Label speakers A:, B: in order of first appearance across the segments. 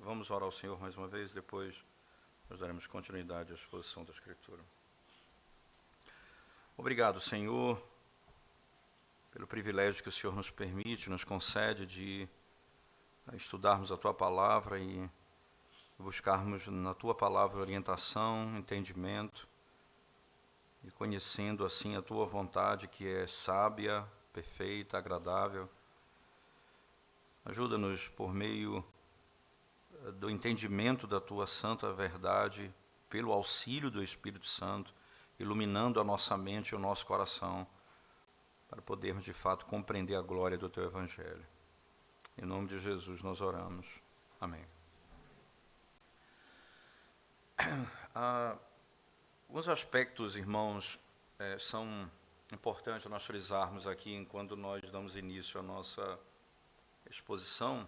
A: Vamos orar ao Senhor mais uma vez, depois nós daremos continuidade à exposição da Escritura. Obrigado, Senhor, pelo privilégio que o Senhor nos permite, nos concede de estudarmos a Tua Palavra e buscarmos na Tua Palavra orientação, entendimento, e conhecendo assim a Tua vontade, que é sábia, perfeita, agradável. Ajuda-nos por meio do entendimento da Tua santa verdade, pelo auxílio do Espírito Santo, iluminando a nossa mente e o nosso coração, para podermos de fato compreender a glória do Teu Evangelho. Em nome de Jesus nós oramos. Amém. Alguns aspectos, irmãos, são importantes nós frisarmos aqui enquanto nós damos início à nossa exposição.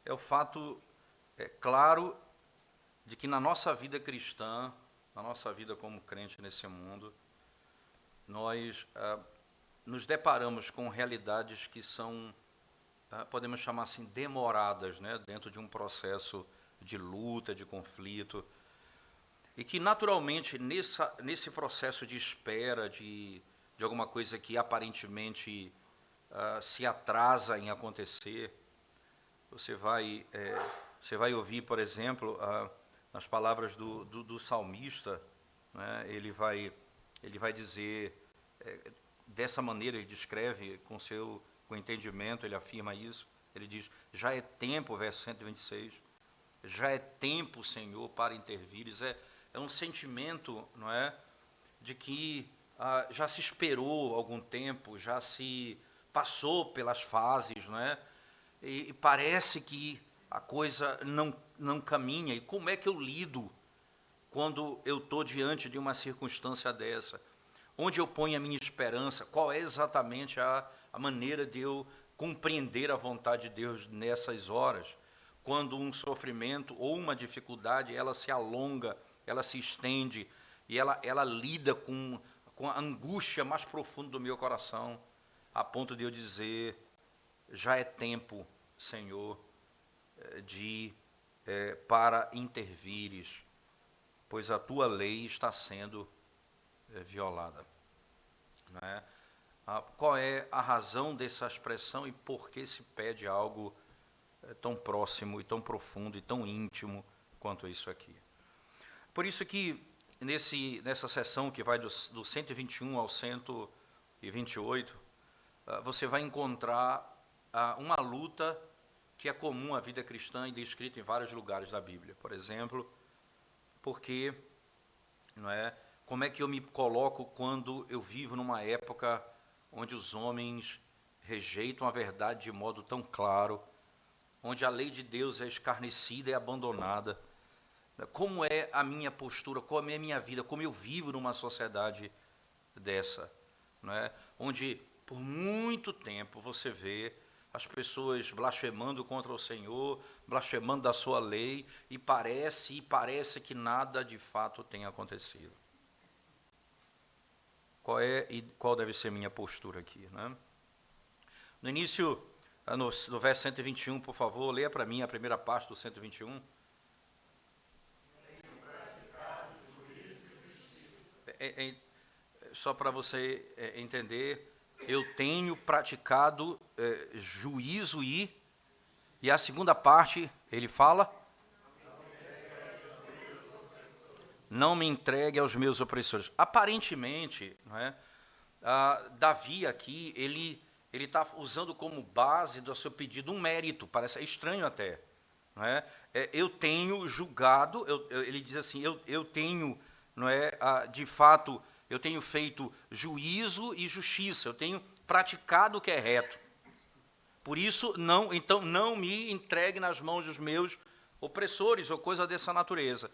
A: É o fato, claro, de que na nossa vida cristã, na nossa vida como crente nesse mundo, nós nos deparamos com realidades que são, podemos chamar assim, demoradas, né, dentro de um processo de luta, de conflito, e que naturalmente nesse processo de espera de alguma coisa que aparentemente se atrasa em acontecer, você vai ouvir, por exemplo, nas palavras do salmista, né, ele vai dizer, dessa maneira ele descreve com entendimento, ele afirma isso, ele diz: já é tempo, verso 126, já é tempo, Senhor, para intervires. É um sentimento, não é, de que já se esperou algum tempo, já se passou pelas fases, não é? E parece que a coisa não caminha. E como é que eu lido quando eu estou diante de uma circunstância dessa? Onde eu ponho a minha esperança? Qual é exatamente a maneira de eu compreender a vontade de Deus nessas horas? Quando um sofrimento ou uma dificuldade, ela se alonga, ela se estende, e ela lida com a angústia mais profunda do meu coração, a ponto de eu dizer: já é tempo, Senhor, para intervires, pois a Tua lei está sendo violada. Não é? Qual é a razão dessa expressão e por que se pede algo tão próximo e tão profundo e tão íntimo quanto isso aqui? Por isso que nessa sessão que vai do 121 ao 128, você vai encontrar uma luta que é comum à vida cristã e descrita em vários lugares da Bíblia. Por exemplo, porque, não é, como é que eu me coloco quando eu vivo numa época onde os homens rejeitam a verdade de modo tão claro, onde a lei de Deus é escarnecida e abandonada? Como é a minha postura, como é a minha vida, como eu vivo numa sociedade dessa, não é? Onde por muito tempo você vê as pessoas blasfemando contra o Senhor, blasfemando da sua lei, e parece que nada de fato tem acontecido. Qual deve ser minha postura aqui, né? No início, no verso 121, por favor, leia para mim a primeira parte do 121. Só para você entender, eu tenho praticado juízo e a segunda parte, ele fala: não me entregue aos meus opressores. Aparentemente, não é, Davi aqui, ele está usando como base do seu pedido um mérito, parece estranho até. Não é? Eu tenho julgado, ele diz assim, eu tenho, não é, de fato, eu tenho feito juízo e justiça, eu tenho praticado o que é reto. Por isso, então não me entregue nas mãos dos meus opressores, ou coisa dessa natureza.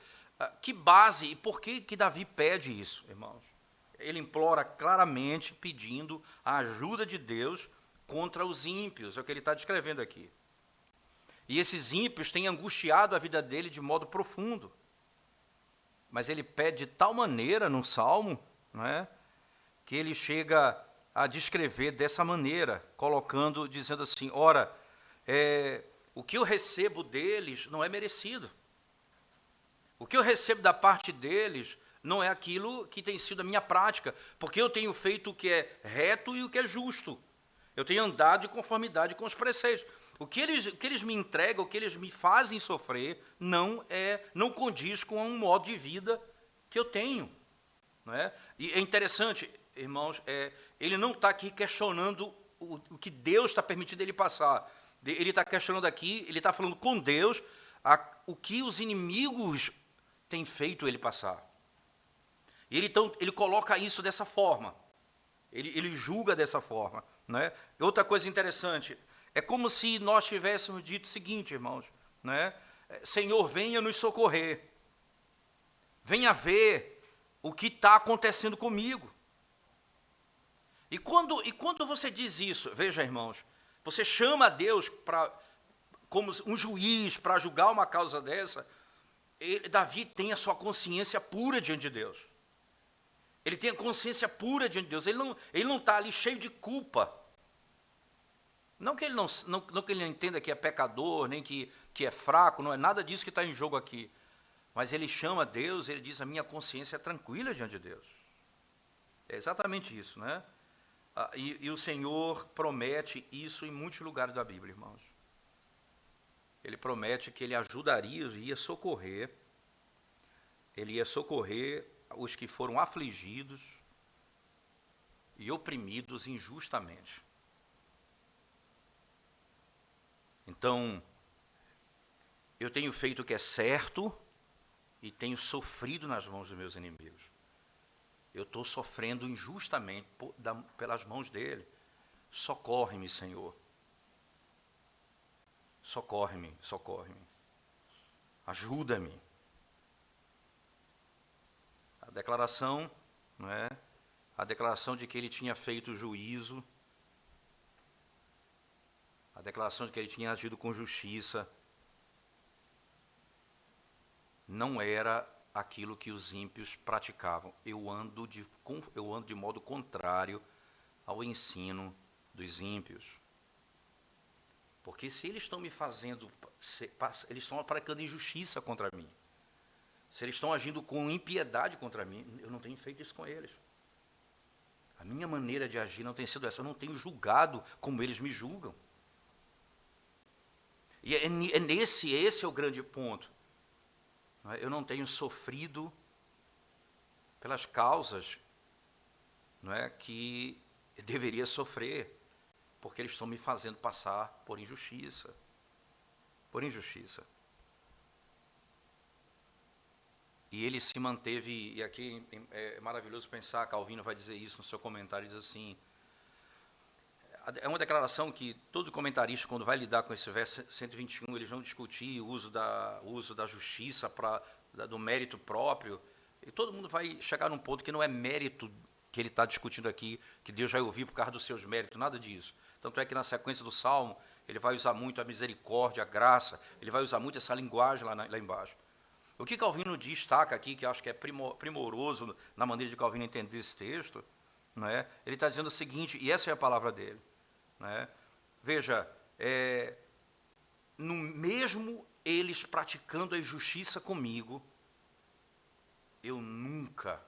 A: Que base, e por que Davi pede isso, irmãos? Ele implora claramente, pedindo a ajuda de Deus contra os ímpios, é o que ele está descrevendo aqui. E esses ímpios têm angustiado a vida dele de modo profundo. Mas ele pede de tal maneira no Salmo, não é, que ele chega a descrever dessa maneira, dizendo assim: ora, O que eu recebo deles não é merecido. O que eu recebo da parte deles não é aquilo que tem sido a minha prática, porque eu tenho feito o que é reto e o que é justo. Eu tenho andado de conformidade com os preceitos. O que eles me entregam, o que eles me fazem sofrer, não condiz com um modo de vida que eu tenho. Não é? E é interessante, irmãos, ele não está aqui questionando o que Deus está permitindo ele passar. Ele está questionando aqui, ele está falando com Deus o que os inimigos têm feito ele passar. E então, ele coloca isso dessa forma. Ele julga dessa forma. Né? Outra coisa interessante, é como se nós tivéssemos dito o seguinte, irmãos, né? Senhor, venha nos socorrer. Venha ver o que está acontecendo comigo. E quando você diz isso, veja, irmãos, você chama a Deus como um juiz para julgar uma causa dessa, Davi tem a sua consciência pura diante de Deus. Ele tem a consciência pura diante de Deus. Ele não está ali cheio de culpa. Não que ele não entenda que é pecador, nem que é fraco, não é nada disso que está em jogo aqui. Mas ele chama Deus, ele diz, a minha consciência é tranquila diante de Deus. É exatamente isso, né? E o Senhor promete isso em muitos lugares da Bíblia, irmãos. Ele promete que ele ajudaria, ia socorrer, ele ia socorrer os que foram afligidos e oprimidos injustamente. Então, eu tenho feito o que é certo e tenho sofrido nas mãos dos meus inimigos. Eu estou sofrendo injustamente pelas mãos dele. Socorre-me, Senhor. Socorre-me, socorre-me. Ajuda-me. A declaração, não é? A declaração de que ele tinha feito juízo, a declaração de que ele tinha agido com justiça, não era aquilo que os ímpios praticavam. Eu ando de modo contrário ao ensino dos ímpios. Porque se eles estão me fazendo, eles estão praticando injustiça contra mim. Se eles estão agindo com impiedade contra mim, eu não tenho feito isso com eles. A minha maneira de agir não tem sido essa. Eu não tenho julgado como eles me julgam. E esse é o grande ponto. Eu não tenho sofrido pelas causas, não é, que eu deveria sofrer, porque eles estão me fazendo passar por injustiça. Por injustiça. E ele se manteve, e aqui é maravilhoso pensar, Calvino vai dizer isso no seu comentário, diz assim, é uma declaração que todo comentarista, quando vai lidar com esse verso 121, eles vão discutir o uso da justiça, do mérito próprio, e todo mundo vai chegar num ponto que não é mérito que ele está discutindo aqui, que Deus vai ouvir por causa dos seus méritos, nada disso. Tanto é que na sequência do Salmo, ele vai usar muito a misericórdia, a graça, ele vai usar muito essa linguagem lá embaixo. O que Calvino destaca aqui, que eu acho que é primoroso na maneira de Calvino entender esse texto, não é? Ele está dizendo o seguinte, e essa é a palavra dele, não é? Veja, mesmo eles praticando a injustiça comigo, eu nunca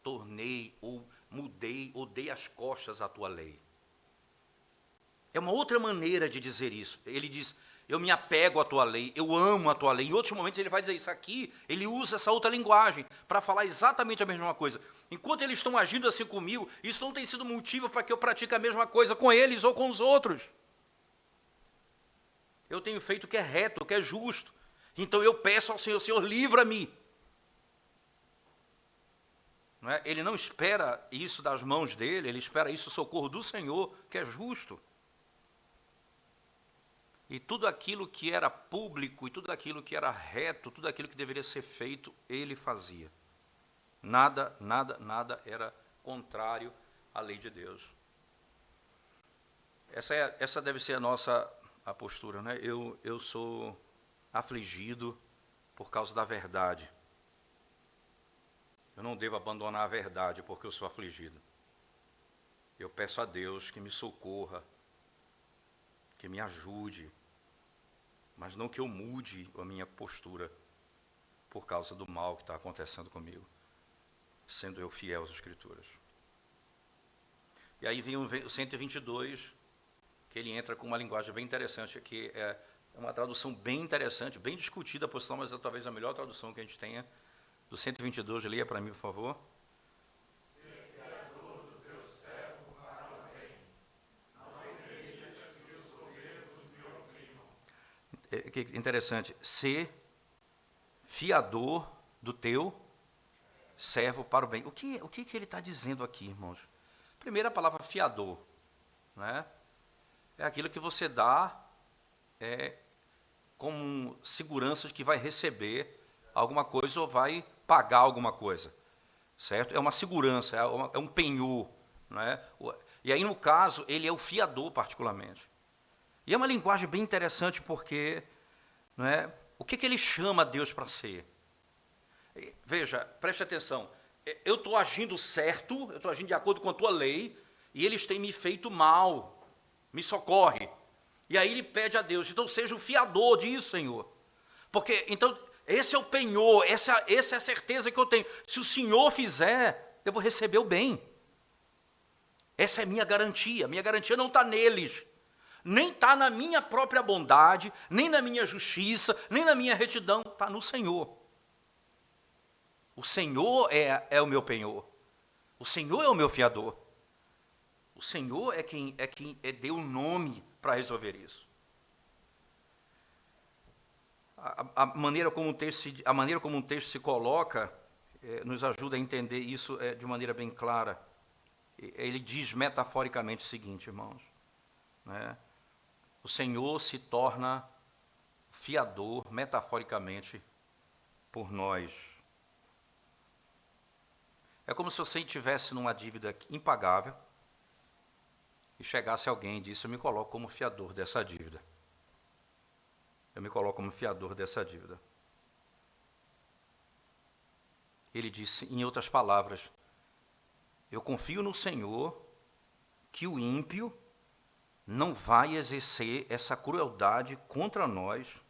A: tornei ou mudei ou dei as costas à tua lei. É uma outra maneira de dizer isso. Ele diz, eu me apego à tua lei, eu amo a tua lei. Em outros momentos ele vai dizer isso aqui, ele usa essa outra linguagem para falar exatamente a mesma coisa. Enquanto eles estão agindo assim comigo, isso não tem sido motivo para que eu pratique a mesma coisa com eles ou com os outros. Eu tenho feito o que é reto, o que é justo. Então eu peço ao Senhor, Senhor, livra-me. Não é? Ele não espera isso das mãos dele, ele espera isso, o socorro do Senhor, que é justo. E tudo aquilo que era público, e tudo aquilo que era reto, tudo aquilo que deveria ser feito, ele fazia. Nada era contrário à lei de Deus. Essa deve ser a postura, né? Eu sou afligido por causa da verdade. Eu não devo abandonar a verdade porque eu sou afligido. Eu peço a Deus que me socorra, que me ajude, mas não que eu mude a minha postura por causa do mal que está acontecendo comigo, sendo eu fiel às Escrituras. E aí vem o 122, que ele entra com uma linguagem bem interessante, que é uma tradução bem interessante, bem discutida, por sinal, mas é talvez a melhor tradução que a gente tenha, do 122, leia para mim, por favor. Que interessante, ser fiador do teu servo para o bem. O que ele está dizendo aqui, irmãos? Primeiro, a palavra fiador, né? É aquilo que você dá como segurança de que vai receber alguma coisa ou vai pagar alguma coisa, certo? É uma segurança, é um penhor, né? E aí, no caso, ele é o fiador particularmente. E é uma linguagem bem interessante porque, não é, o que ele chama Deus para ser? Veja, preste atenção, eu estou agindo certo, eu estou agindo de acordo com a tua lei, e eles têm me feito mal, me socorre. E aí ele pede a Deus, então seja o fiador disso, Senhor. Porque, então, esse é o penhor, essa é a certeza que eu tenho. Se o Senhor fizer, eu vou receber o bem. Essa é a minha garantia não está neles. Nem está na minha própria bondade, nem na minha justiça, nem na minha retidão, está no Senhor. O Senhor é o meu penhor. O Senhor é o meu fiador. O Senhor é quem deu o nome para resolver isso. A maneira como o texto se coloca nos ajuda a entender isso de maneira bem clara. Ele diz metaforicamente o seguinte, irmãos, né? O Senhor se torna fiador, metaforicamente, por nós. É como se você estivesse numa dívida impagável e chegasse alguém e disse, eu me coloco como fiador dessa dívida. Eu me coloco como fiador dessa dívida. Ele disse, em outras palavras, eu confio no Senhor que o ímpio não vai exercer essa crueldade contra nós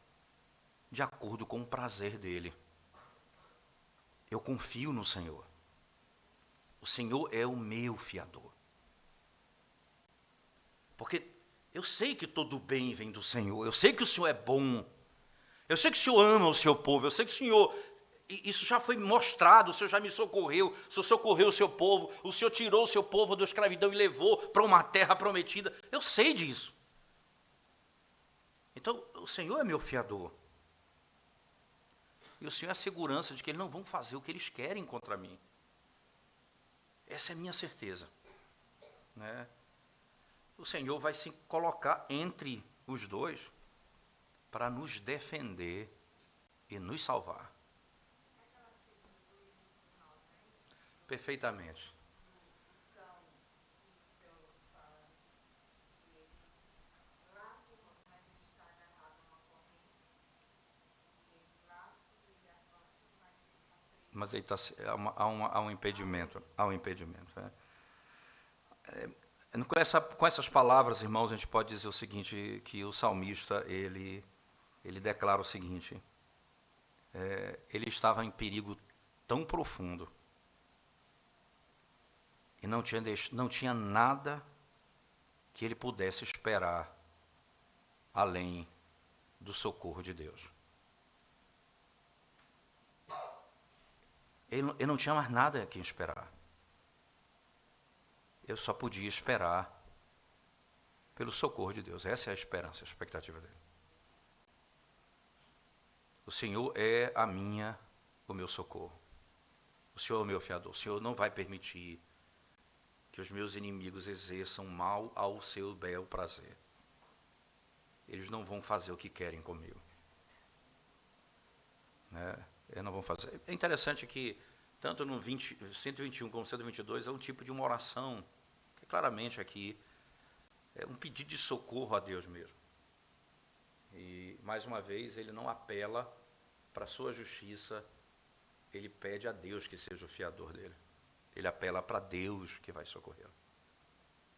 A: de acordo com o prazer dele. Eu confio no Senhor. O Senhor é o meu fiador. Porque eu sei que todo bem vem do Senhor, eu sei que o Senhor é bom, eu sei que o Senhor ama o seu povo, eu sei que o Senhor, isso já foi mostrado, o Senhor já me socorreu, o Senhor socorreu o seu povo, o Senhor tirou o seu povo da escravidão e levou para uma terra prometida, eu sei disso. Então, o Senhor é meu fiador. E o Senhor é a segurança de que eles não vão fazer o que eles querem contra mim. Essa é a minha certeza, né? O Senhor vai se colocar entre os dois para nos defender e nos salvar. Perfeitamente. Mas aí há um impedimento. Né? Com essas palavras, irmãos, a gente pode dizer o seguinte, que o salmista, ele declara o seguinte, ele estava em perigo tão profundo, e não tinha nada que ele pudesse esperar além do socorro de Deus. Ele não tinha mais nada a quem esperar. Eu só podia esperar pelo socorro de Deus. Essa é a esperança, a expectativa dele. O Senhor é o meu socorro. O Senhor é o meu fiador. O Senhor não vai permitir que os meus inimigos exerçam mal ao seu bel prazer. Eles não vão fazer o que querem comigo. Né? Eles não vão fazer. É interessante que, tanto no 121 como no 122, é um tipo de uma oração, que claramente aqui é um pedido de socorro a Deus mesmo. E, mais uma vez, ele não apela para a sua justiça, ele pede a Deus que seja o fiador dele. Ele apela para Deus que vai socorrê-lo.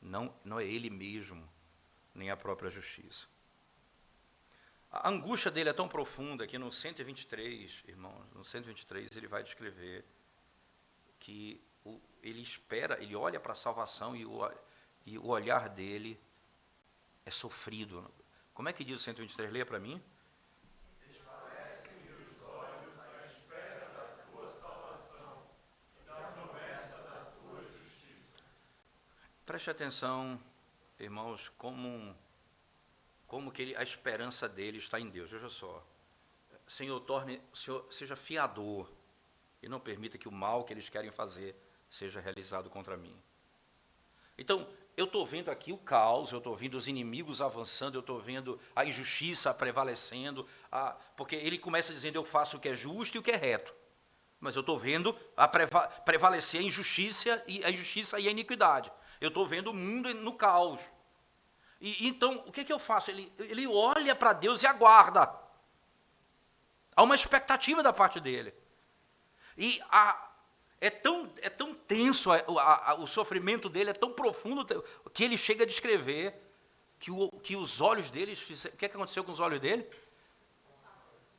A: Não é ele mesmo, nem a própria justiça. A angústia dele é tão profunda que no 123, irmãos, no 123 ele vai descrever que ele espera, ele olha para a salvação e o olhar dele é sofrido. Como é que diz o 123? Leia para mim. Preste atenção, irmãos, como que a esperança dele está em Deus. Veja só. Senhor, seja fiador e não permita que o mal que eles querem fazer seja realizado contra mim. Então, eu estou vendo aqui o caos, eu estou vendo os inimigos avançando, eu estou vendo a injustiça prevalecendo, porque ele começa dizendo, eu faço o que é justo e o que é reto. Mas eu estou vendo prevalecer a injustiça e a iniquidade. Eu estou vendo o mundo no caos. Então, o que eu faço? Ele olha para Deus e aguarda. Há uma expectativa da parte dele. E é tão tenso, o sofrimento dele é tão profundo, que ele chega a descrever que os olhos dele, o que aconteceu com os olhos dele?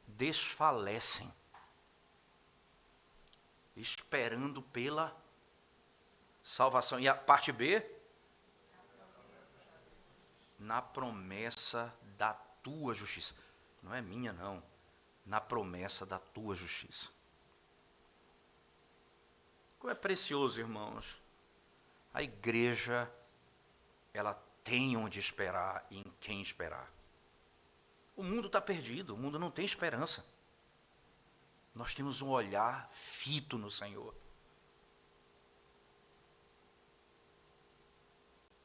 A: Desfalecem. Esperando pela salvação. E a parte B? Na promessa da tua justiça. Não é minha, não. Na promessa da tua justiça. Como é precioso, irmãos. A igreja, ela tem onde esperar e em quem esperar. O mundo está perdido, o mundo não tem esperança. Nós temos um olhar fito no Senhor.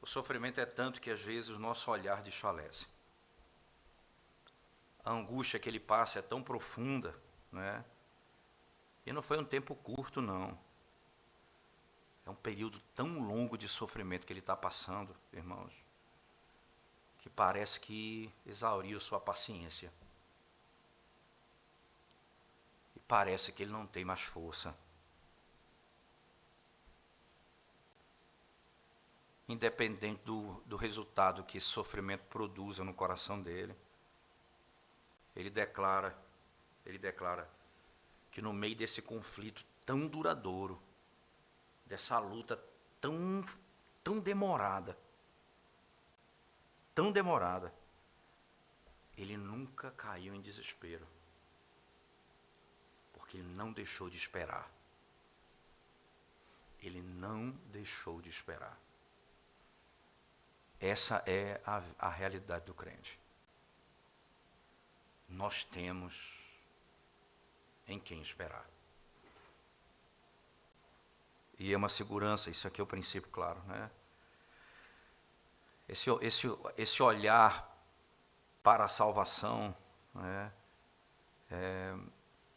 A: O sofrimento é tanto que às vezes o nosso olhar desfalece. A angústia que ele passa é tão profunda, né? E não foi um tempo curto, não. É um período tão longo de sofrimento que ele está passando, irmãos, que parece que exauriu sua paciência. E parece que ele não tem mais força. Independente do resultado que esse sofrimento produza no coração dele, ele declara que no meio desse conflito tão duradouro, dessa luta tão demorada, ele nunca caiu em desespero, porque ele não deixou de esperar. Ele não deixou de esperar. Essa é a realidade do crente. Nós temos em quem esperar. E é uma segurança, isso aqui é o princípio, claro, né? Esse olhar para a salvação, né?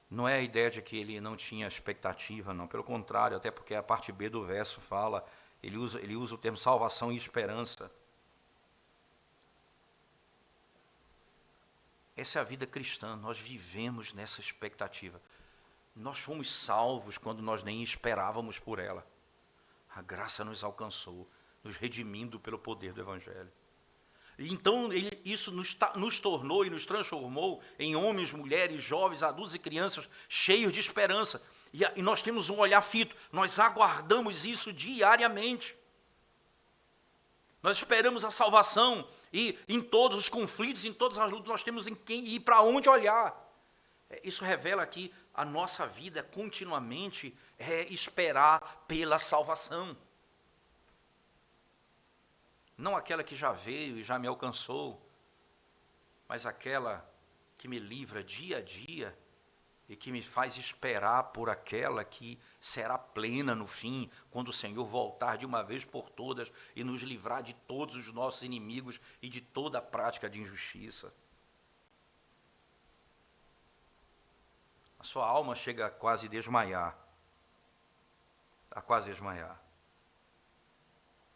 A: Não é a ideia de que ele não tinha expectativa, não. Pelo contrário, até porque a parte B do verso fala, ele usa o termo salvação e esperança. Essa é a vida cristã, nós vivemos nessa expectativa. Nós fomos salvos quando nós nem esperávamos por ela. A graça nos alcançou, nos redimindo pelo poder do Evangelho. E então isso nos tornou e nos transformou em homens, mulheres, jovens, adultos e crianças cheios de esperança. E nós temos um olhar fito, nós aguardamos isso diariamente. Nós esperamos a salvação e em todos os conflitos, em todas as lutas, nós temos em quem ir, para onde olhar. Isso revela que a nossa vida continuamente é esperar pela salvação. Não aquela que já veio e já me alcançou, mas aquela que me livra dia a dia e que me faz esperar por aquela que será plena no fim, quando o Senhor voltar de uma vez por todas e nos livrar de todos os nossos inimigos e de toda a prática de injustiça. A sua alma chega a quase desmaiar.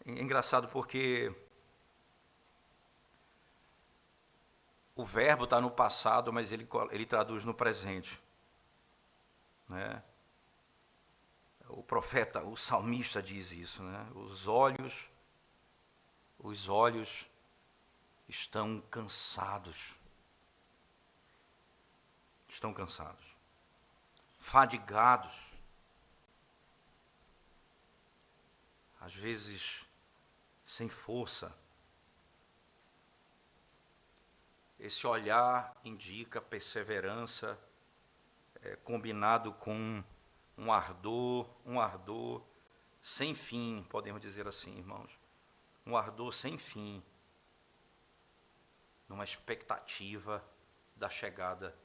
A: É engraçado porque o verbo está no passado, mas ele traduz no presente. Né? O profeta, o salmista diz isso, né? Os olhos estão cansados estão cansados, fadigados, às vezes sem força. Esse olhar indica perseverança, combinado com um ardor sem fim, podemos dizer assim, irmãos. Um ardor sem fim, numa expectativa da chegada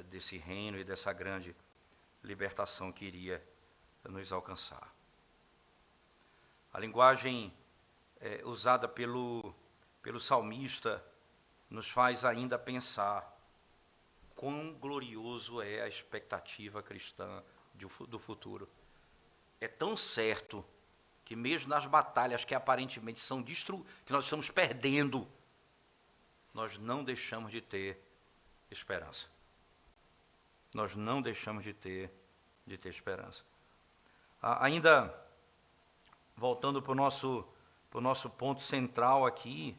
A: desse reino e dessa grande libertação que iria nos alcançar. A linguagem usada pelo salmista nos faz ainda pensar quão glorioso é a expectativa cristã do futuro. É tão certo que mesmo nas batalhas que aparentemente são que nós estamos perdendo, nós não deixamos de ter esperança. Nós não deixamos de ter esperança. Ainda voltando para o nosso ponto central aqui,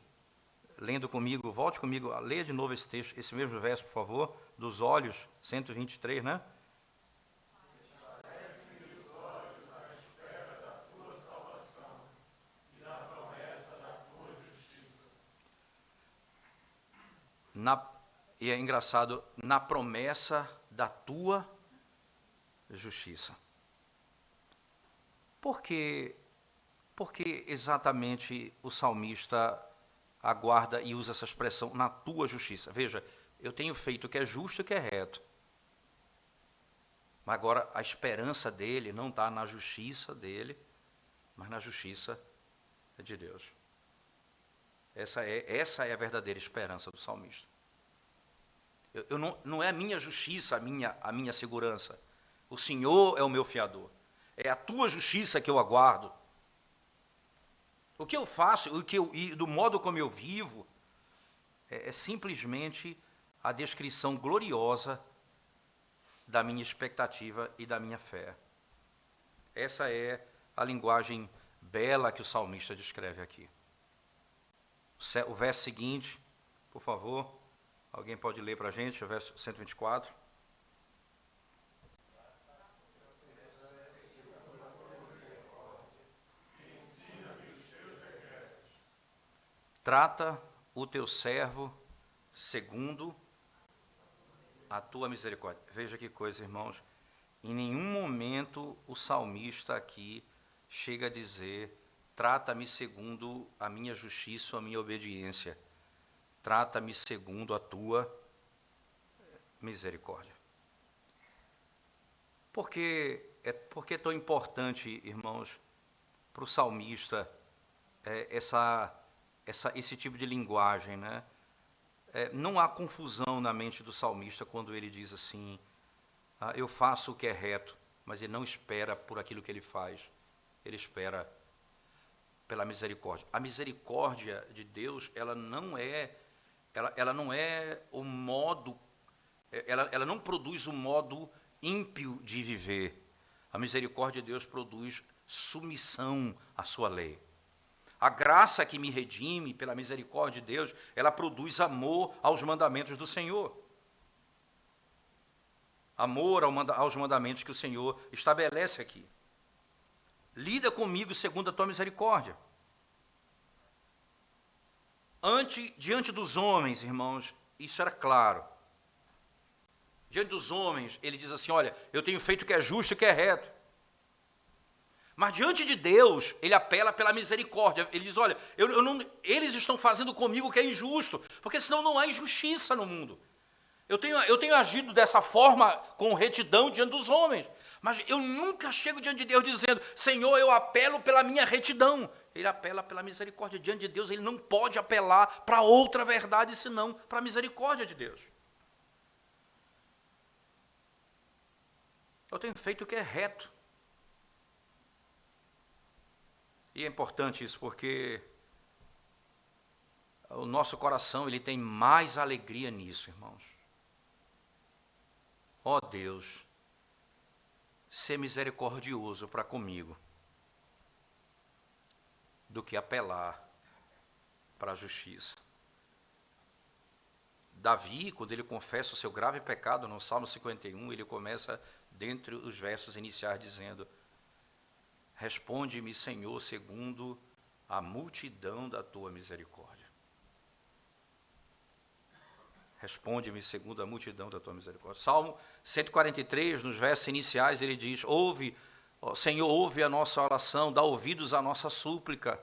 A: lendo comigo, volte comigo, leia de novo esse texto, esse mesmo verso, por favor, dos olhos, 123, né? E é engraçado, na promessa da tua justiça. Por que exatamente o salmista aguarda e usa essa expressão, na tua justiça? Veja, eu tenho feito o que é justo e o que é reto. Mas agora a esperança dele não está na justiça dele, mas na justiça de Deus. Essa é a verdadeira esperança do salmista. Não é a minha justiça a minha segurança. O Senhor é o meu fiador. É a tua justiça que eu aguardo. O que eu faço e do modo como eu vivo é simplesmente a descrição gloriosa da minha expectativa e da minha fé. Essa é a linguagem bela que o salmista descreve aqui. O verso seguinte, por favor, alguém pode ler para a gente, o verso 124. Trata o teu servo segundo a tua misericórdia. Veja que coisa, irmãos. Em nenhum momento o salmista aqui chega a dizer: trata-me segundo a minha justiça ou a minha obediência. Trata-me segundo a tua misericórdia. Por que é tão importante, irmãos, para o salmista esse tipo de linguagem, né? Não há confusão na mente do salmista quando ele diz assim: eu faço o que é reto, mas ele não espera por aquilo que ele faz, ele espera pela misericórdia. A misericórdia de Deus, ela não é o modo, ela não produz o modo ímpio de viver. A misericórdia de Deus produz submissão à sua lei. A graça que me redime pela misericórdia de Deus, ela produz amor aos mandamentos do Senhor. Amor aos mandamentos que o Senhor estabelece aqui. Lida comigo segundo a tua misericórdia. Diante dos homens, irmãos, isso era claro. Diante dos homens, ele diz assim: olha, eu tenho feito o que é justo e o que é reto. Mas diante de Deus, ele apela pela misericórdia. Ele diz: olha, eles estão fazendo comigo o que é injusto, porque senão não há injustiça no mundo. Eu tenho agido dessa forma com retidão diante dos homens, mas eu nunca chego diante de Deus dizendo: Senhor, eu apelo pela minha retidão. Ele apela pela misericórdia. Diante de Deus, ele não pode apelar para outra verdade, senão para a misericórdia de Deus. Eu tenho feito o que é reto. E é importante isso, porque o nosso coração ele tem mais alegria nisso, irmãos. Ó Deus, ser misericordioso para comigo, do que apelar para a justiça. Davi, quando ele confessa o seu grave pecado, no Salmo 51, ele começa, dentre os versos iniciais, dizendo: responde-me, Senhor, segundo a multidão da tua misericórdia. Responde-me segundo a multidão da tua misericórdia. Salmo 143, nos versos iniciais, ele diz: Senhor, ouve a nossa oração, dá ouvidos à nossa súplica.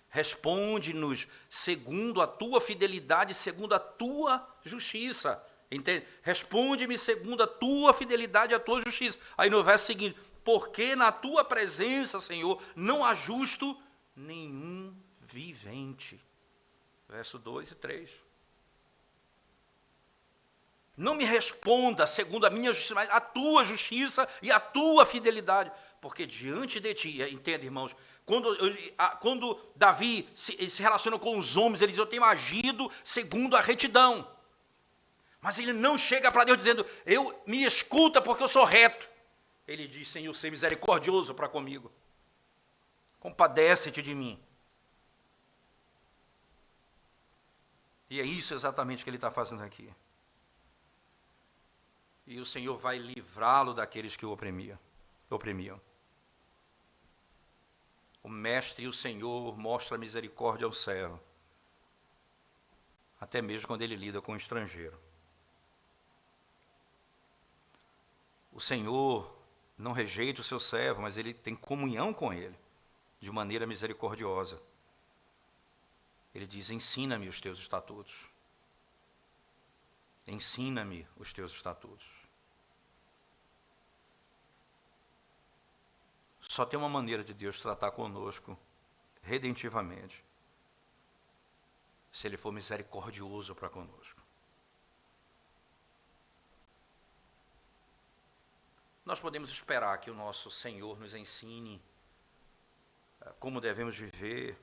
A: Responde-nos segundo a tua fidelidade, segundo a tua justiça. Entende? Responde-me segundo a tua fidelidade e a tua justiça. Aí no verso seguinte: porque na tua presença, Senhor, não há justo nenhum vivente. Verso 2 e 3. Não me responda segundo a minha justiça, mas a tua justiça e a tua fidelidade. Porque diante de ti, entende, irmãos, quando Davi se relaciona com os homens, ele diz: eu tenho agido segundo a retidão. Mas ele não chega para Deus dizendo: me escuta porque eu sou reto. Ele diz: Senhor, seja misericordioso para comigo. Compadece-te de mim. E é isso exatamente que ele está fazendo aqui. E o Senhor vai livrá-lo daqueles que o oprimiam. O mestre e o Senhor mostra misericórdia ao servo, até mesmo quando ele lida com o estrangeiro. O Senhor não rejeita o seu servo, mas ele tem comunhão com ele, de maneira misericordiosa. Ele diz: ensina-me os teus estatutos. Ensina-me os teus estatutos. Só tem uma maneira de Deus tratar conosco redentivamente: se Ele for misericordioso para conosco. Nós podemos esperar que o nosso Senhor nos ensine como devemos viver,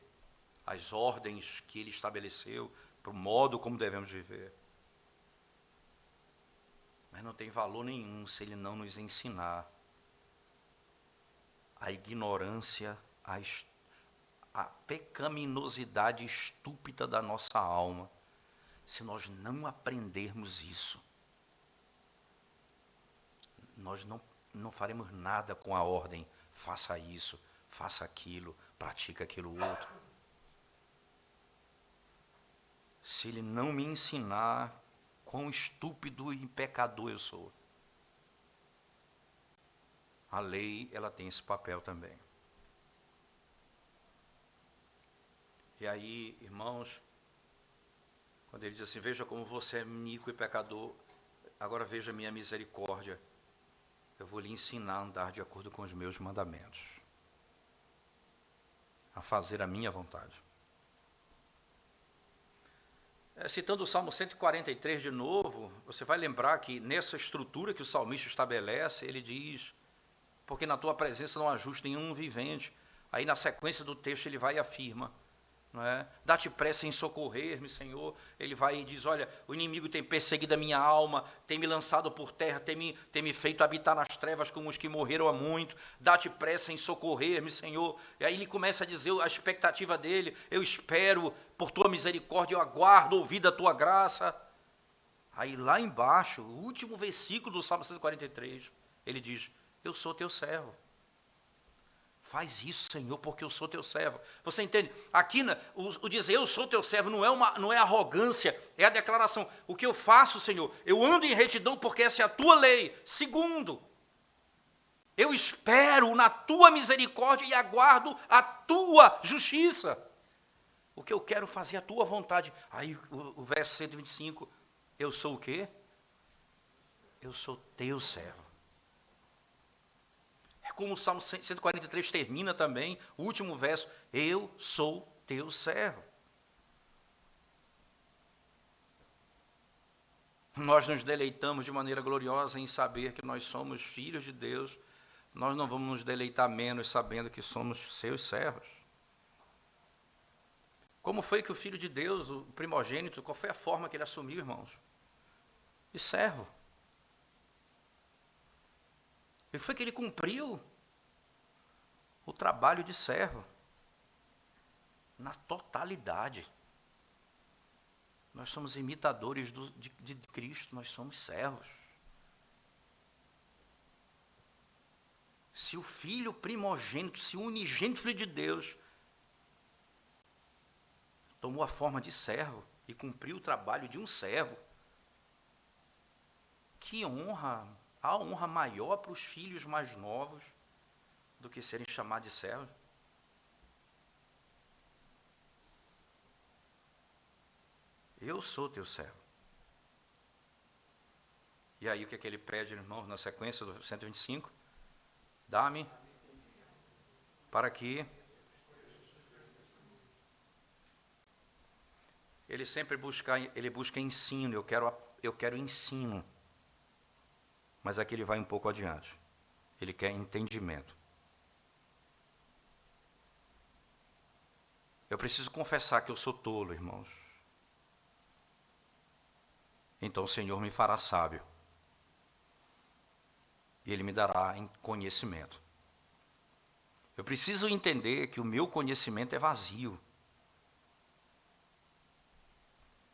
A: as ordens que Ele estabeleceu, para o modo como devemos viver. Mas não tem valor nenhum se Ele não nos ensinar a ignorância, a pecaminosidade estúpida da nossa alma, se nós não aprendermos isso. Nós não faremos nada com a ordem: faça isso, faça aquilo, pratica aquilo outro. Se Ele não me ensinar quão estúpido e pecador eu sou. A lei, ela tem esse papel também. E aí, irmãos, quando ele diz assim: veja como você é iníquo e pecador, agora veja a minha misericórdia. Eu vou lhe ensinar a andar de acordo com os meus mandamentos, a fazer a minha vontade. Citando o Salmo 143 de novo, você vai lembrar que nessa estrutura que o salmista estabelece, ele diz: porque na tua presença não há justo nenhum vivente. Aí na sequência do texto ele vai e afirma, não é? Dá-te pressa em socorrer-me, Senhor. Ele vai e diz: olha, o inimigo tem perseguido a minha alma, tem me lançado por terra, tem me feito habitar nas trevas como os que morreram há muito. Dá-te pressa em socorrer-me, Senhor. E aí ele começa a dizer a expectativa dele: eu espero por tua misericórdia, eu aguardo ouvir da tua graça. Aí lá embaixo, o último versículo do Salmo 143, ele diz: eu sou teu servo. Faz isso, Senhor, porque eu sou teu servo. Você entende? Aqui, o dizer eu sou teu servo não é arrogância, é a declaração. O que eu faço, Senhor? Eu ando em retidão porque essa é a tua lei. Segundo, eu espero na tua misericórdia e aguardo a tua justiça. O que eu quero fazer é a tua vontade. Aí o verso 125, eu sou o quê? Eu sou teu servo. Como o Salmo 143 termina também, o último verso: eu sou teu servo. Nós nos deleitamos de maneira gloriosa em saber que nós somos filhos de Deus. Nós não vamos nos deleitar menos sabendo que somos seus servos. Como foi que o Filho de Deus, o primogênito, qual foi a forma que ele assumiu, irmãos? De servo. Ele foi que ele cumpriu o trabalho de servo na totalidade. Nós somos imitadores de Cristo, nós somos servos. Se o Filho primogênito, se o unigênito Filho de Deus tomou a forma de servo e cumpriu o trabalho de um servo, que honra, há honra maior para os filhos mais novos do que serem chamados de servos? Eu sou teu servo. E aí o que é que ele pede, irmãos, na sequência do 125? Dá-me para que ele sempre busca ensino, eu quero ensino. Mas aqui ele vai um pouco adiante. Ele quer entendimento. Eu preciso confessar que eu sou tolo, irmãos. Então o Senhor me fará sábio. E Ele me dará conhecimento. Eu preciso entender que o meu conhecimento é vazio.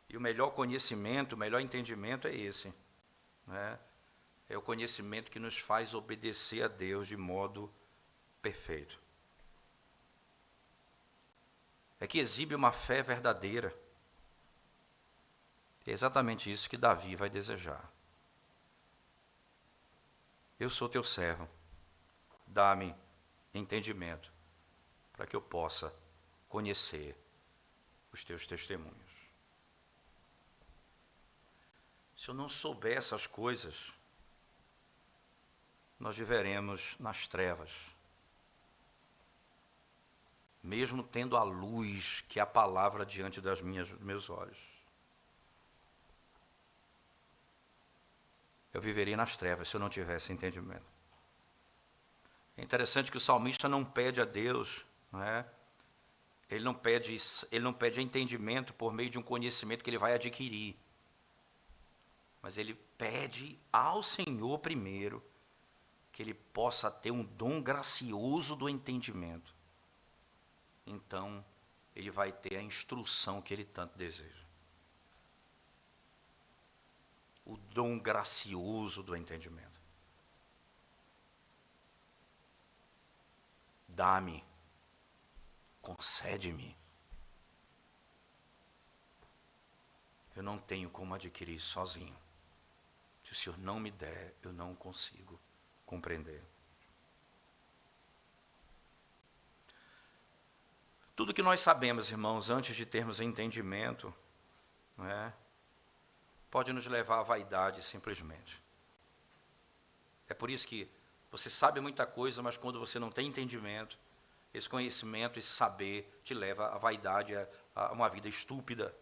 A: E o melhor conhecimento, o melhor entendimento é esse, né? É o conhecimento que nos faz obedecer a Deus de modo perfeito. É que exibe uma fé verdadeira. É exatamente isso que Davi vai desejar. Eu sou teu servo, dá-me entendimento, para que eu possa conhecer os teus testemunhos. Se eu não souber essas coisas, nós viveremos nas trevas, mesmo tendo a luz que é a palavra diante dos meus olhos. Eu viveria nas trevas se eu não tivesse entendimento. É interessante que o salmista não pede a Deus, não é? Ele não pede entendimento por meio de um conhecimento que ele vai adquirir. Mas ele pede ao Senhor primeiro que ele possa ter um dom gracioso do entendimento. Então, ele vai ter a instrução que ele tanto deseja. O dom gracioso do entendimento. Dá-me, concede-me. Eu não tenho como adquirir sozinho. Se o Senhor não me der, eu não consigo compreender. Tudo que nós sabemos, irmãos, antes de termos entendimento, não é, pode nos levar à vaidade simplesmente. É por isso que você sabe muita coisa, mas quando você não tem entendimento, esse conhecimento, esse saber, te leva à vaidade, a uma vida estúpida.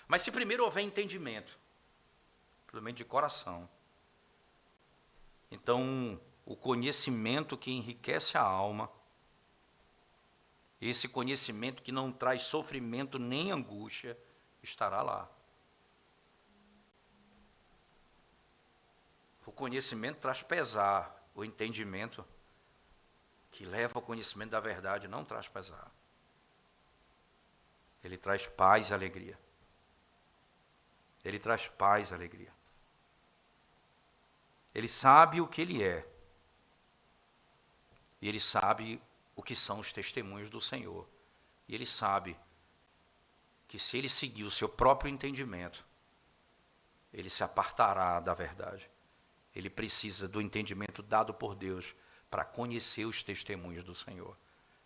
A: Mas se primeiro houver entendimento, pelo menos de coração, então o conhecimento que enriquece a alma, esse conhecimento que não traz sofrimento nem angústia, estará lá. O conhecimento traz pesar, o entendimento que leva ao conhecimento da verdade não traz pesar. Ele traz paz e alegria. Ele traz paz e alegria. Ele sabe o que ele é. E ele sabe o que são os testemunhos do Senhor. E ele sabe que se ele seguir o seu próprio entendimento, ele se apartará da verdade. Ele precisa do entendimento dado por Deus para conhecer os testemunhos do Senhor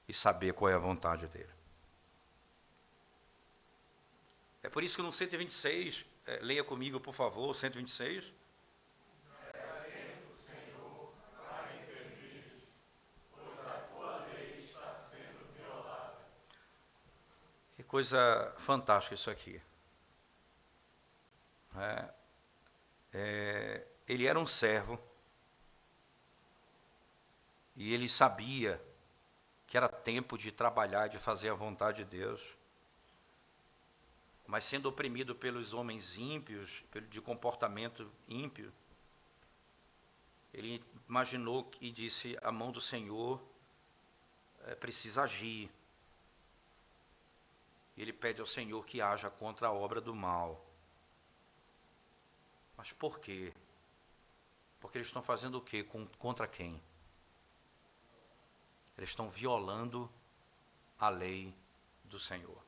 A: e saber qual é a vontade dele. É por isso que no 126, leia comigo, por favor, 126. Que coisa fantástica isso aqui. Ele era um servo e ele sabia que era tempo de trabalhar, de fazer a vontade de Deus, mas sendo oprimido pelos homens ímpios, de comportamento ímpio, ele imaginou e disse: a mão do Senhor precisa agir. E ele pede ao Senhor que haja contra a obra do mal. Mas por quê? Porque eles estão fazendo o quê? Contra quem? Eles estão violando a lei do Senhor.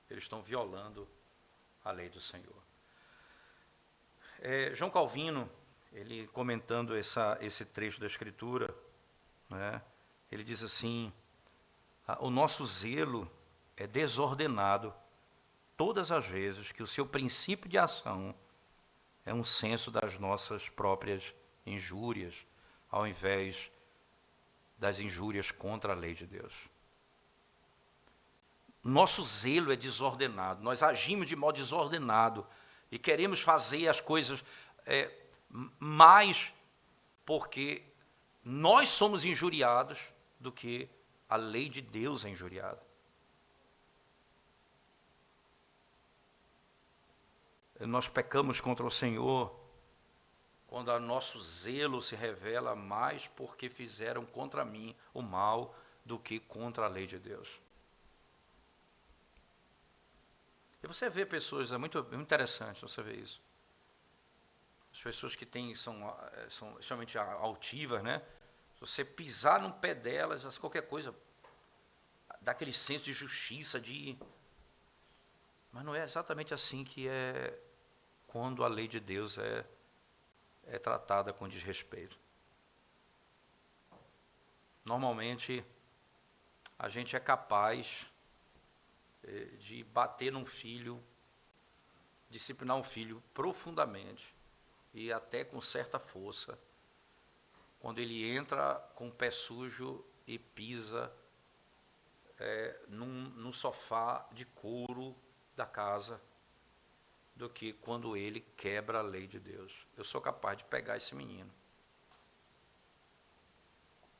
A: Eles estão violando a lei do Senhor. João Calvino, ele comentando esse trecho da Escritura, né, ele diz assim: o nosso zelo é desordenado todas as vezes que o seu princípio de ação é um senso das nossas próprias injúrias, ao invés das injúrias contra a lei de Deus. Nosso zelo é desordenado, nós agimos de modo desordenado e queremos fazer as coisas mais porque nós somos injuriados do que a lei de Deus é injuriada. Nós pecamos contra o Senhor quando o nosso zelo se revela mais porque fizeram contra mim o mal do que contra a lei de Deus. E você vê pessoas, é muito interessante você ver isso. As pessoas que são extremamente altivas, né? Se você pisar no pé delas, qualquer coisa, dá aquele senso de justiça, mas não é exatamente assim que é quando a lei de Deus é tratada com desrespeito. Normalmente, a gente é capaz de bater num filho, disciplinar um filho profundamente e até com certa força, quando ele entra com o pé sujo e pisa num sofá de couro da casa, do que quando ele quebra a lei de Deus. Eu sou capaz de pegar esse menino.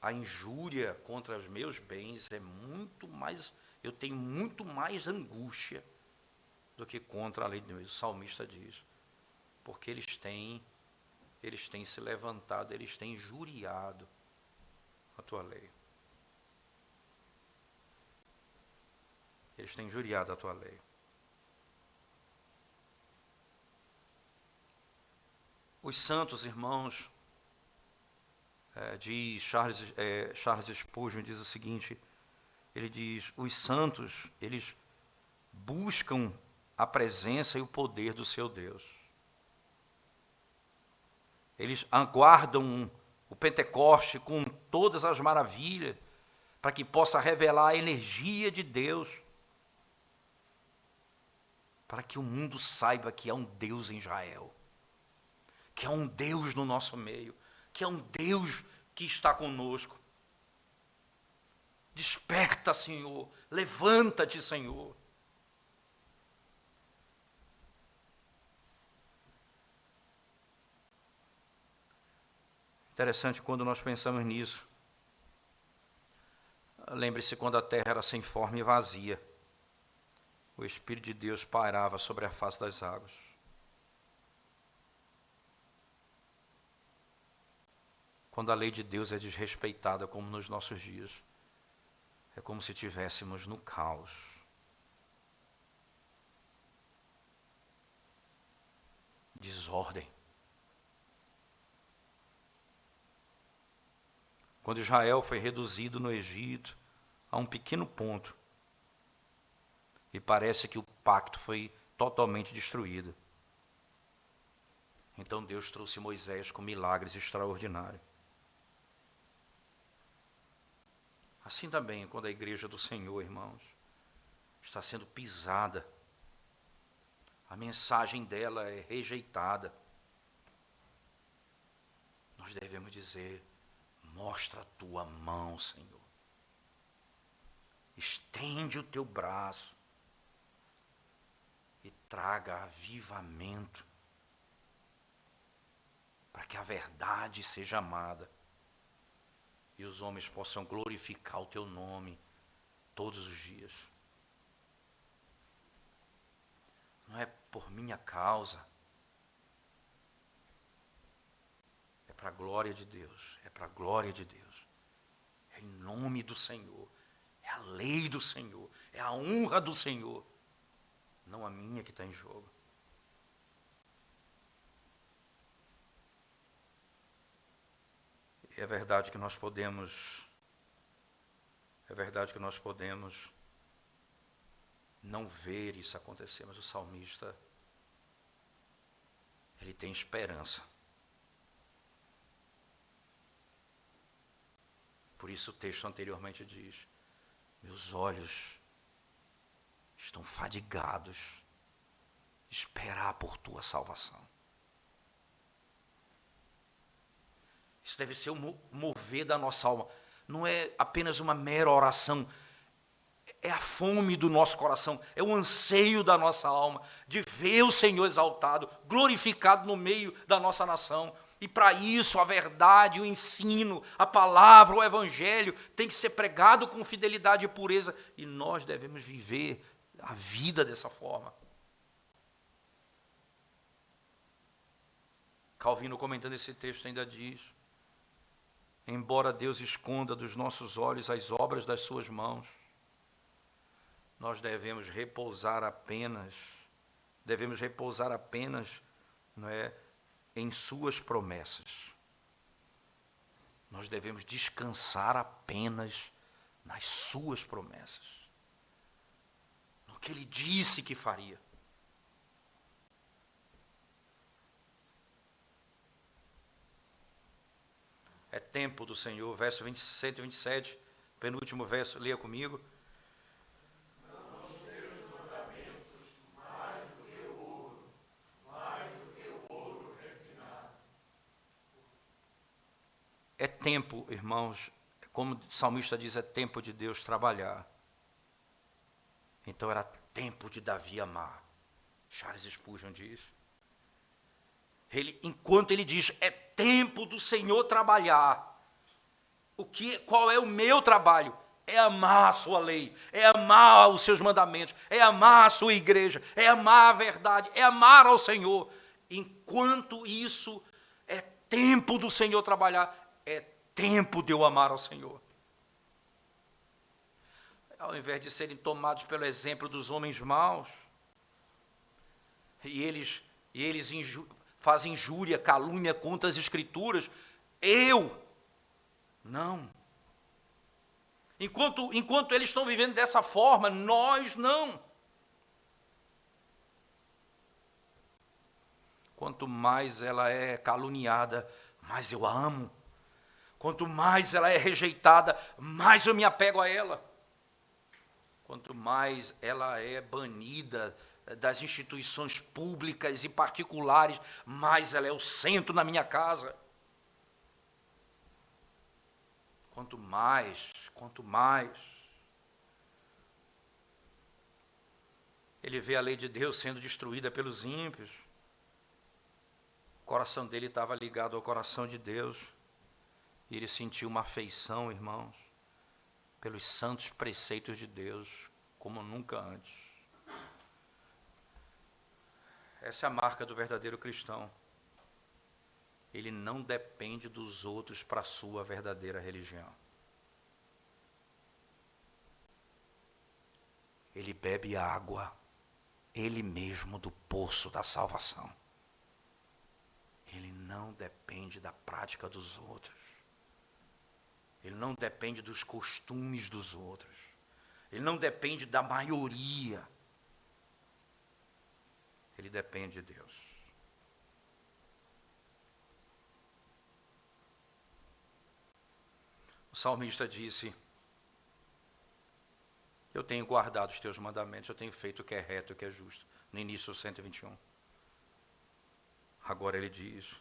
A: A injúria contra os meus bens é muito mais, eu tenho muito mais angústia do que contra a lei de Deus. O salmista diz, porque eles têm se levantado, eles têm injuriado a tua lei. Eles têm injuriado a tua lei. Os santos, irmãos, diz Charles Spurgeon, diz o seguinte, ele diz, os santos, eles buscam a presença e o poder do seu Deus. Eles aguardam o Pentecoste com todas as maravilhas, para que possa revelar a energia de Deus, para que o mundo saiba que há um Deus em Israel, que há um Deus no nosso meio, que há um Deus que está conosco. Desperta, Senhor, levanta-te, Senhor. Interessante quando nós pensamos nisso. Lembre-se quando a terra era sem forma e vazia, o Espírito de Deus pairava sobre a face das águas. Quando a lei de Deus é desrespeitada, como nos nossos dias, é como se estivéssemos no caos. Desordem. Quando Israel foi reduzido no Egito a um pequeno ponto, e parece que o pacto foi totalmente destruído. Então Deus trouxe Moisés com milagres extraordinários. Assim também, quando a igreja do Senhor, irmãos, está sendo pisada, a mensagem dela é rejeitada, nós devemos dizer, mostra a tua mão, Senhor. Estende o teu braço e traga avivamento, para que a verdade seja amada e os homens possam glorificar o teu nome todos os dias. Não é por minha causa, é para a glória de Deus, é para a glória de Deus, é em nome do Senhor, é É a lei do Senhor, é a honra do Senhor, não a minha que está em jogo. É verdade que nós podemos não ver isso acontecer, mas o salmista, ele tem esperança. Por isso o texto anteriormente diz: meus olhos estão fadigados de esperar por tua salvação. Isso deve ser o mover da nossa alma. Não é apenas uma mera oração. É a fome do nosso coração. É o anseio da nossa alma de ver o Senhor exaltado, glorificado no meio da nossa nação. E para isso a verdade, o ensino, a palavra, o evangelho tem que ser pregado com fidelidade e pureza. E nós devemos viver a vida dessa forma. Calvino, comentando esse texto, ainda diz: embora Deus esconda dos nossos olhos as obras das suas mãos, nós devemos repousar apenas, não é, em suas promessas. Nós devemos descansar apenas nas suas promessas, no que Ele disse que faria. É tempo do Senhor, verso 127, penúltimo verso, leia comigo.
B: Não os teus mandamentos mais do que o ouro, mais do que o ouro refinado.
A: É tempo, irmãos, como o salmista diz, é tempo de Deus trabalhar. Então era tempo de Davi amar. Charles Spurgeon diz. Enquanto ele diz, é tempo do Senhor trabalhar. Qual é o meu trabalho? É amar a sua lei, é amar os seus mandamentos, é amar a sua igreja, é amar a verdade, é amar ao Senhor. Enquanto isso é tempo do Senhor trabalhar, é tempo de eu amar ao Senhor. Ao invés de serem tomados pelo exemplo dos homens maus, e eles fazem injúria, calúnia contra as Escrituras, não. Enquanto eles estão vivendo dessa forma, nós não. Quanto mais ela é caluniada, mais eu a amo. Quanto mais ela é rejeitada, mais eu me apego a ela. Quanto mais ela é banida das instituições públicas e particulares, mais ela é o centro na minha casa. Quanto mais ele vê a lei de Deus sendo destruída pelos ímpios, o coração dele estava ligado ao coração de Deus, e ele sentiu uma afeição, irmãos, pelos santos preceitos de Deus, como nunca antes. Essa é a marca do verdadeiro cristão. Ele não depende dos outros para a sua verdadeira religião. Ele bebe água, ele mesmo, do poço da salvação. Ele não depende da prática dos outros. Ele não depende dos costumes dos outros. Ele não depende da maioria. Ele depende de Deus. O salmista disse: eu tenho guardado os teus mandamentos, eu tenho feito o que é reto e o que é justo. No início do 121. Agora ele diz: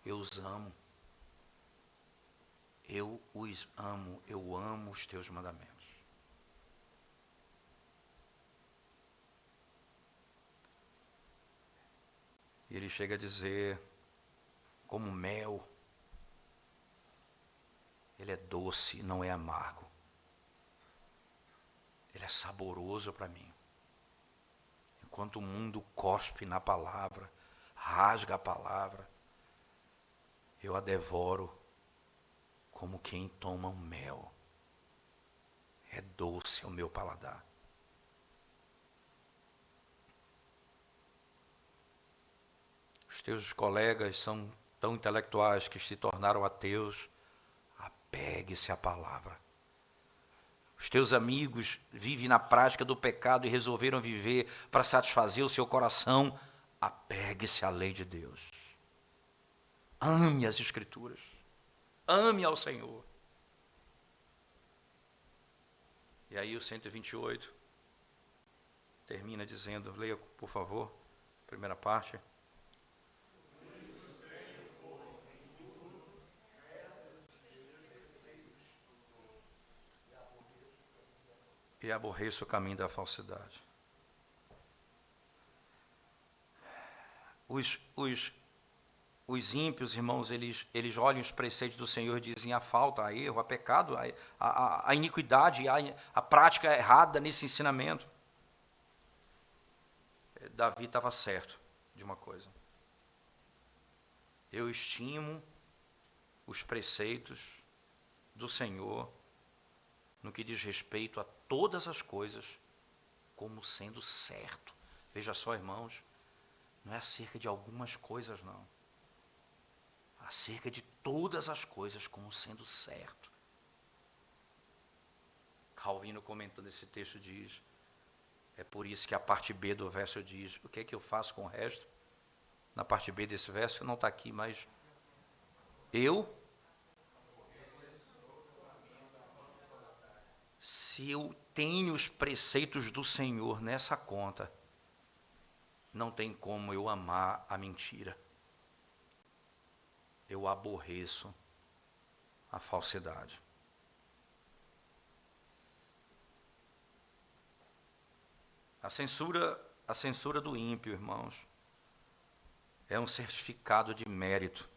A: eu os amo. Eu os amo, eu amo os teus mandamentos. E ele chega a dizer, como mel, ele é doce, não é amargo. Ele é saboroso para mim. Enquanto o mundo cospe na palavra, rasga a palavra, eu a devoro como quem toma um mel. é doce ao meu paladar. Os teus colegas são tão intelectuais que se tornaram ateus. Apegue-se à palavra. Os teus amigos vivem na prática do pecado e resolveram viver para satisfazer o seu coração. Apegue-se à lei de Deus. Ame as Escrituras. Ame ao Senhor. E aí o 128 termina dizendo, leia por favor, primeira parte. E aborreço o caminho da falsidade. Os ímpios, irmãos, eles olham os preceitos do Senhor e dizem a falta, a erro, a pecado, a iniquidade, a prática errada nesse ensinamento. Davi estava certo de uma coisa. Eu estimo os preceitos do Senhor no que diz respeito a todas as coisas como sendo certo. Veja só, irmãos, não é acerca de algumas coisas, não. Acerca de todas as coisas como sendo certo. Calvino, comentando esse texto, diz, é por isso que a parte B do verso diz, o que é que eu faço com o resto? Na parte B desse verso, não está aqui, mas se eu tenho os preceitos do Senhor nessa conta, não tem como eu amar a mentira. Eu aborreço a falsidade. A censura do ímpio, irmãos, é um certificado de mérito.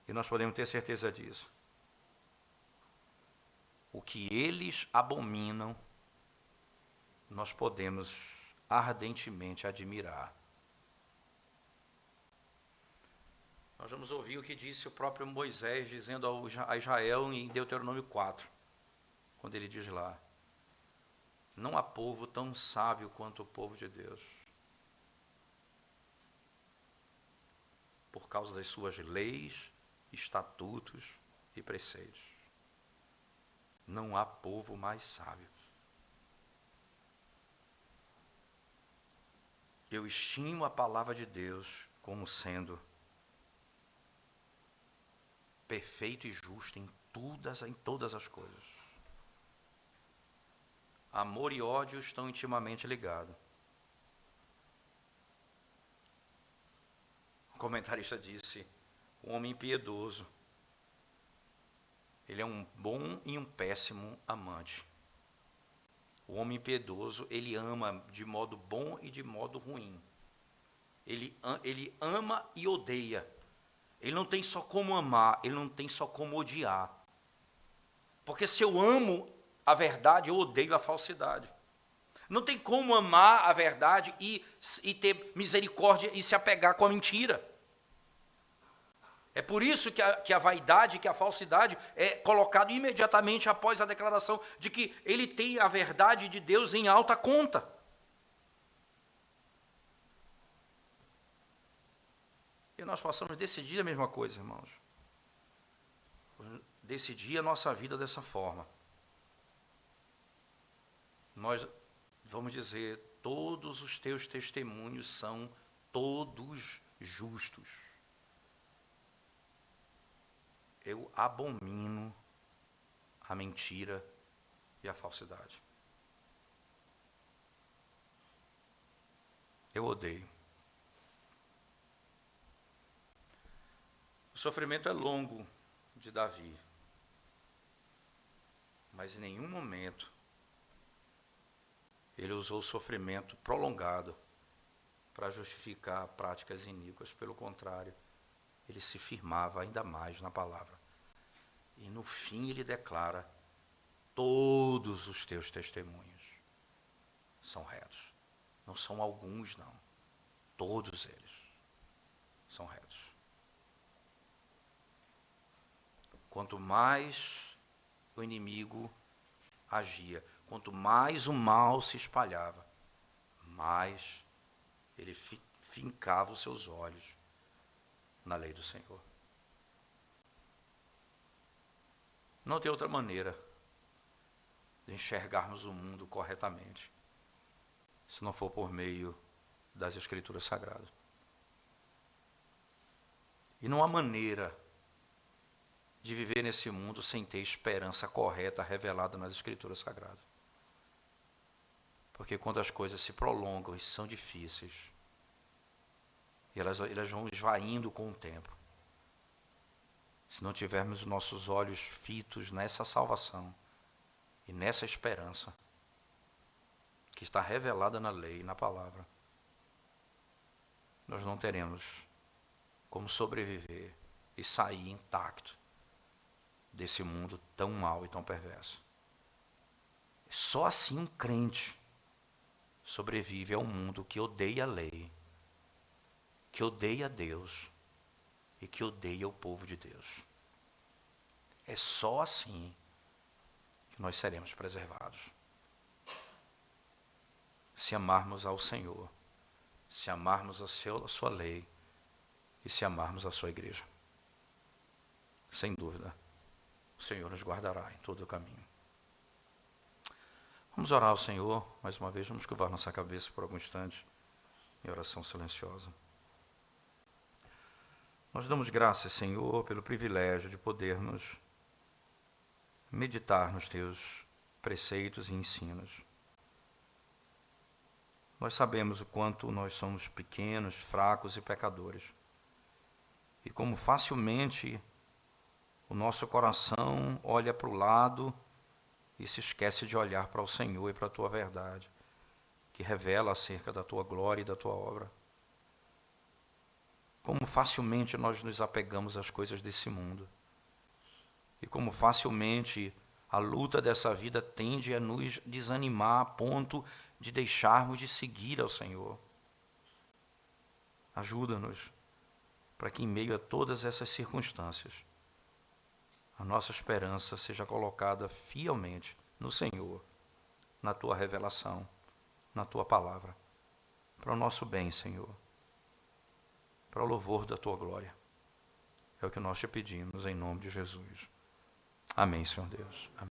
A: E nós podemos ter certeza disso. O que eles abominam, nós podemos ardentemente admirar. Nós vamos ouvir o que disse o próprio Moisés, dizendo a Israel em Deuteronômio 4, quando ele diz lá, não há povo tão sábio quanto o povo de Deus, por causa das suas leis, estatutos e preceitos. Não há povo mais sábio. Eu estimo a palavra de Deus como sendo perfeito e justo em todas as coisas. Amor e ódio estão intimamente ligados. O comentarista disse, o homem impiedoso, ele é um bom e um péssimo amante. O homem impiedoso, ele ama de modo bom e de modo ruim. Ele ama e odeia. Ele não tem só como amar, ele não tem só como odiar. Porque se eu amo a verdade, eu odeio a falsidade. Não tem como amar a verdade e ter misericórdia e se apegar com a mentira. É por isso que a vaidade, que a falsidade é colocado imediatamente após a declaração de que ele tem a verdade de Deus em alta conta. E nós possamos decidir a mesma coisa, irmãos. Decidir a nossa vida dessa forma. Nós vamos dizer, todos os teus testemunhos são todos justos. Eu abomino a mentira e a falsidade. Eu odeio. O sofrimento é longo de Davi, mas em nenhum momento ele usou o sofrimento prolongado para justificar práticas iníquas. Pelo contrário, ele se firmava ainda mais na palavra. E no fim ele declara, todos os teus testemunhos são retos. Não são alguns, não. Todos eles são retos. Quanto mais o inimigo agia. Quanto mais o mal se espalhava, mais ele fincava os seus olhos na lei do Senhor. Não tem outra maneira de enxergarmos o mundo corretamente, se não for por meio das Escrituras Sagradas. E não há maneira de viver nesse mundo sem ter esperança correta revelada nas Escrituras Sagradas. Porque quando as coisas se prolongam e são difíceis, elas vão esvaindo com o tempo. Se não tivermos os nossos olhos fitos nessa salvação e nessa esperança que está revelada na lei e na palavra, nós não teremos como sobreviver e sair intacto desse mundo tão mau e tão perverso. Só assim um crente sobrevive a um mundo que odeia a lei, que odeia Deus e que odeia o povo de Deus. É só assim que nós seremos preservados. Se amarmos ao Senhor, se amarmos a sua lei e se amarmos a sua igreja. Sem dúvida, o Senhor nos guardará em todo o caminho. Vamos orar ao Senhor, mais uma vez, vamos curvar nossa cabeça por algum instante, em oração silenciosa. Nós damos graças, Senhor, pelo privilégio de podermos meditar nos Teus preceitos e ensinos. Nós sabemos o quanto nós somos pequenos, fracos e pecadores. E como facilmente o nosso coração olha para o lado e se esquece de olhar para o Senhor e para a Tua verdade, que revela acerca da Tua glória e da Tua obra. Como facilmente nós nos apegamos às coisas desse mundo. E como facilmente a luta dessa vida tende a nos desanimar a ponto de deixarmos de seguir ao Senhor. Ajuda-nos para que em meio a todas essas circunstâncias, a nossa esperança seja colocada fielmente no Senhor, na Tua revelação, na Tua palavra, para o nosso bem, Senhor, para o louvor da Tua glória. É o que nós te pedimos em nome de Jesus. Amém, Senhor Deus. Amém.